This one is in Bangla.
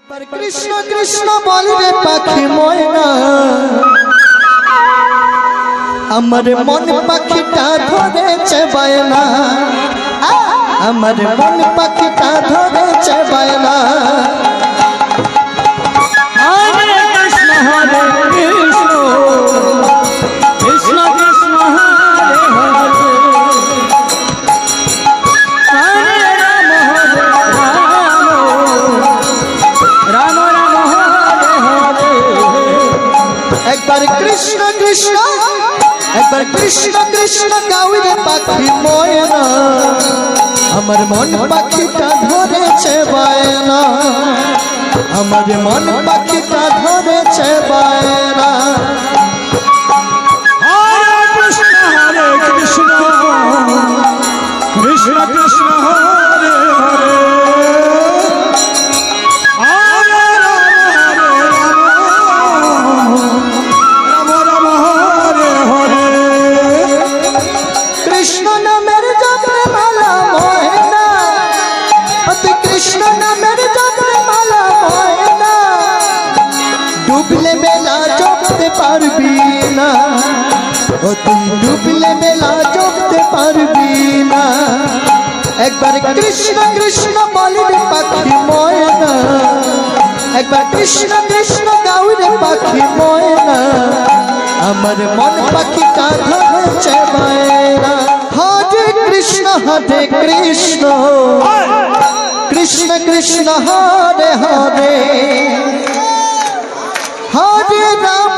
একবার কৃষ্ণ কৃষ্ণ বলবে পাখি ময়না, আমার মন পাখিটা ধরেছে বায়না, আমার মন পাখিটা ধরেছে বায়না। হরে কৃষ্ণ হরে কৃষ্ণ কৃষ্ণ কৃষ্ণ হরে হরে, হরে রাম হরে রাম, রাম রাম হরে হরে। একবার কৃষ্ণ কৃষ্ণ, একবার কৃষ্ণ কৃষ্ণ গাউরে পাখি ময়না, আমার মন পাখিটা ধরেছে বায়না, আমার মন পাখিটা ধরেছে বায়না। হরে কৃষ্ণ হরে কৃষ্ণ কৃষ্ণ কৃষ্ণ হরে হরে, হরে রাম রাম রাম হরে হরে। কৃষ্ণ নামের জপে মালা ময়না, অতি কৃষ্ণ নামের জপে মালা ময়না, ডুবলে বেলা জপতে পারবি না, অতি ডুবলে বেলা জপতে পারবি না। একবার কৃষ্ণ কৃষ্ণ বলবে পাখি ময়না, একবার কৃষ্ণ কৃষ্ণ গাউরে পাখি ময়না, আমার মন পাখিটা ধরেছে বায়না। হরে কৃষ্ণ কৃষ্ণ কৃষ্ণ হরে হরে, হরে রাম